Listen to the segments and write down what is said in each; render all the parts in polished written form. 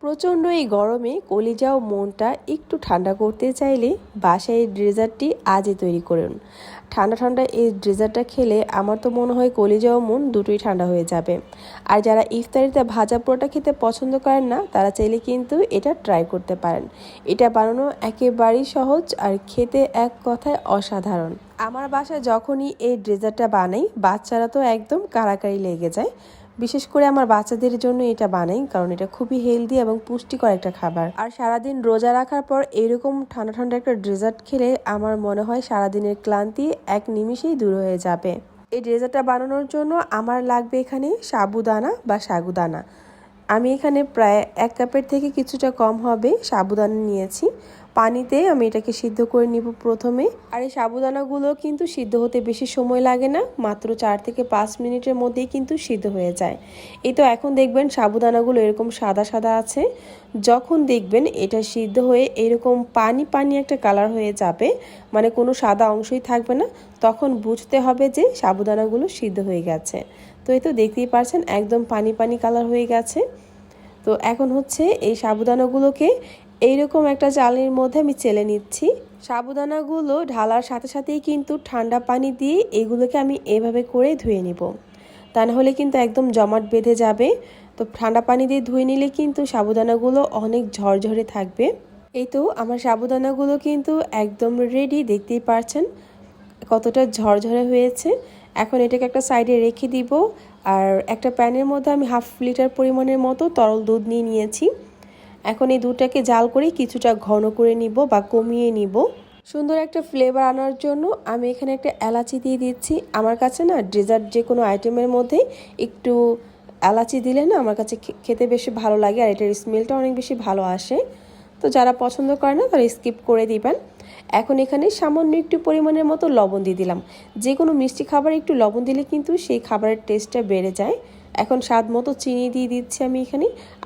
প্রচণ্ড এই গরমে কলিজা ও মনটা একটু ঠান্ডা করতে চাইলে বাসায় এই ডেজার্টটি আজই তৈরি করুন। ঠান্ডা ঠান্ডা এই ডেজার্টটা খেলে আমার তো মনে হয় কলিজা ও মন দুটোই ঠান্ডা হয়ে যাবে। আর যারা ইফতারিতে ভাজা পোড়াটা খেতে পছন্দ করেন না, তারা চাইলে কিন্তু এটা ট্রাই করতে পারেন। এটা বানানো একেবারেই সহজ আর খেতে এক কথায় অসাধারণ। আমার বাসায় যখনই এই ডেজার্টটা বানাই, বাচ্চারা তো একদম কাড়াকাড়ি লেগে যায়। বিশেষ করে আমার বাচ্চাদের জন্য এটা বানাই, কারণ এটা খুবই হেলদি এবং পুষ্টিকর একটা খাবার। আর সারাদিন রোজা রাখার পর এরকম ঠান্ডা ঠান্ডা একটা ডেজার্ট খেলে আমার মনে হয় সারাদিনের ক্লান্তি এক নিমিষেই দূর হয়ে যাবে। এই ডেজার্টটা বানানোর জন্য আমার লাগবে এখানে সাবুদানা বা সাগুদানা। আমি এখানে প্রায় 1 কাপের থেকে কিছুটা কম হবে সাবুদানা নিয়েছি। পানিতে আমি এটাকে সিদ্ধ করে নিব প্রথমে। আর এই সাবুদানাগুলো কিন্তু সিদ্ধ হতে বেশি সময় লাগে না, মাত্র 4 থেকে 5 মিনিটের মধ্যেই কিন্তু সিদ্ধ হয়ে যায়। এই তো এখন দেখবেন সাবুদানাগুলো এরকম সাদা সাদা আছে। যখন দেখবেন এটা সিদ্ধ হয়ে এরকম পানি পানি একটা কালার হয়ে যাবে, মানে কোনো সাদা অংশই থাকবে না, তখন বুঝতে হবে যে সাবুদানাগুলো সিদ্ধ হয়ে গেছে। তো এই তো দেখতেই পারছেন একদম পানি পানি কালার হয়ে গেছে। তো এখন হচ্ছে এই সাবুদানাগুলোকে এইরকম একটা চালনির মধ্যে আমি চেলে নিচ্ছি। সাবুদানাগুলো ঢালার সাথে সাথেই কিন্তু ঠান্ডা পানি দিয়ে এগুলোকে আমি এভাবে করে ধুয়ে নিব, তা না হলে কিন্তু একদম জমাট বেঁধে যাবে। তো ঠান্ডা পানি দিয়ে ধুয়ে নিলে কিন্তু সাবুদানাগুলো অনেক ঝরঝরে থাকবে। এই তো আমার সাবুদানাগুলো কিন্তু একদম রেডি, দেখতেই পারছেন কতটা ঝরঝরে হয়েছে। এখন এটাকে একটা সাইডে রেখে দিব। আর একটা প্যানের মধ্যে আমি 1/2 লিটার পরিমাণের মতো তরল দুধ নিয়ে নিয়েছি। এখন এই দুধটাকে জাল করে কিছুটা ঘন করে নিব বা কমিয়ে নিব। সুন্দর একটা ফ্লেভার আনার জন্য আমি এখানে একটা এলাচি দিয়ে দিচ্ছি। আমার কাছে না ডেজার্ট যে কোনো আইটেমের মধ্যে একটু এলাচি দিলে না আমার কাছে খেতে বেশি ভালো লাগে, আর এটার স্মেলটা অনেক বেশি ভালো আসে। তো যারা পছন্দ করে না তারা স্কিপ করে দিবেন। এখন এখানে সামান্য একটু পরিমাণের মতো লবণ দিয়ে দিলাম। যে কোনো মিষ্টি খাবারে একটু লবণ দিলে কিন্তু সেই খাবারের টেস্টটা বেড়ে যায়। এখন স্বাদ মতো চিনি দিয়ে দিচ্ছি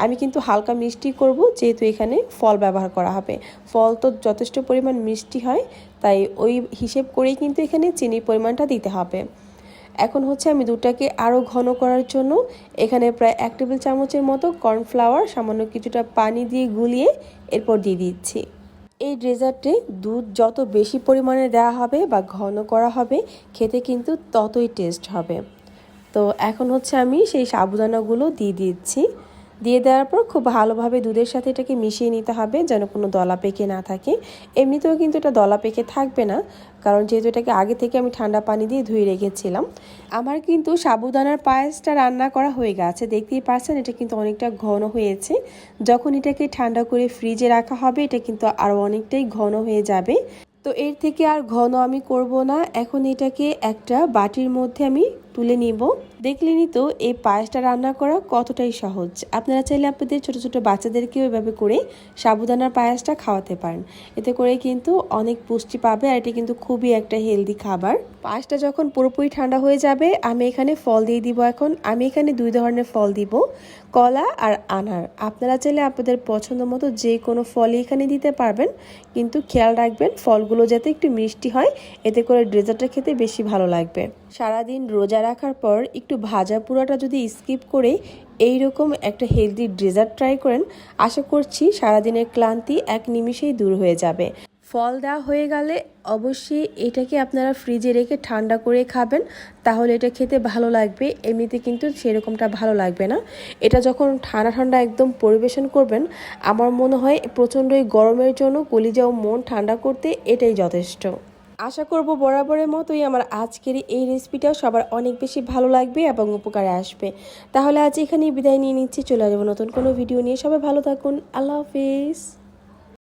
আমি কিন্তু হালকা মিষ্টি করব, যেহেতু এখানে ফল ব্যবহার করা হবে। ফল তো যথেষ্ট পরিমাণ মিষ্টি হয়, তাই ওই হিসেব করেই কিন্তু এখানে চিনির পরিমাণটা দিতে হবে। এখন হচ্ছে আমি দুধটাকে আরও ঘন করার জন্য এখানে প্রায় 1 টেবিল চামচের মতো কর্নফ্লাওয়ার সামান্য কিছুটা পানি দিয়ে গুলিয়ে এরপর দিয়ে দিচ্ছি। এই ডেজার্টে দুধ যত বেশি পরিমাণে দেওয়া হবে বা ঘন করা হবে, খেতে কিন্তু ততই টেস্ট হবে। তো এখন হচ্ছে আমি সেই সাবুদানাগুলো দিয়ে দিচ্ছি। দিয়ে দেওয়ার পর খুব ভালোভাবে দুধের সাথে এটাকে মিশিয়ে নিতে হবে, যেন কোনো দলা পেকে না থাকে। এমনিতেও কিন্তু এটা দলা পেকে থাকবে না, কারণ যেহেতু এটাকে আগে থেকে আমি ঠান্ডা পানি দিয়ে ধুয়ে রেখেছিলাম। আমার কিন্তু সাবুদানার পায়েসটা রান্না করা হয়ে গেছে, দেখতেই পাচ্ছেন এটা কিন্তু অনেকটা ঘন হয়েছে। যখন এটাকে ঠান্ডা করে ফ্রিজে রাখা হবে, এটা কিন্তু আরও অনেকটাই ঘন হয়ে যাবে। তো এর থেকে আর ঘন আমি করব না। এখন এটাকে একটা বাটির মধ্যে আমি তুলে নিব। দেখলেনই তো এই পায়েসটা রান্না করা কতটাই সহজ। আপনারা চাইলে আপনাদের ছোট ছোট বাচ্চাদেরকেও এভাবে করে সাবুদানার পায়েসটা খাওয়াতে পারেন। এতে করে কিন্তু অনেক পুষ্টি পাবে, আর এটি কিন্তু খুবই একটা হেলদি খাবার। পায়েসটা যখন পুরোপুরি ঠান্ডা হয়ে যাবে, আমি এখানে ফল দিয়ে দিব। এখন আমি এখানে 2 ধরনের ফল দিব, কলা আর আনার। আপনারা চাইলে আপনাদের পছন্দ মতো যে কোনো ফলই এখানে দিতে পারবেন, কিন্তু খেয়াল রাখবেন ফলগুলো যাতে একটু মিষ্টি হয়, এতে করে ডেজার্টটা খেতে বেশি ভালো লাগবে। সারাদিন রোজা রাখার পর একটু ভাজা পোড়াটা যদি স্কিপ করে এইরকম একটা হেলদি ডেজার্ট ট্রাই করেন, আশা করছি সারাদিনের ক্লান্তি এক নিমিষেই দূর হয়ে যাবে। ফল দেওয়া হয়ে গেলে অবশ্যই এটাকে আপনারা ফ্রিজে রেখে ঠান্ডা করে খাবেন, তাহলে এটা খেতে ভালো লাগবে। এমনিতে কিন্তু সেরকমটা ভালো লাগবে না। এটা যখন ঠান্ডা ঠান্ডা একদম পরিবেশন করবেন, আমার মনে হয় প্রচণ্ড এই গরমের জন্য কলিজা ও মন ঠান্ডা করতে এটাই যথেষ্ট। আশা করব বরাবরের মতোই আমার আজকের এই রেসিপিটাও সবার অনেক বেশি ভালো লাগবে এবং উপকারে আসবে। তাহলে আজ এখানেই বিদায় নিয়ে নিচ্ছি, চলে যাবো নতুন কোনো ভিডিও নিয়ে। সবাই ভালো থাকুন, আল্লাহ হাফিজ।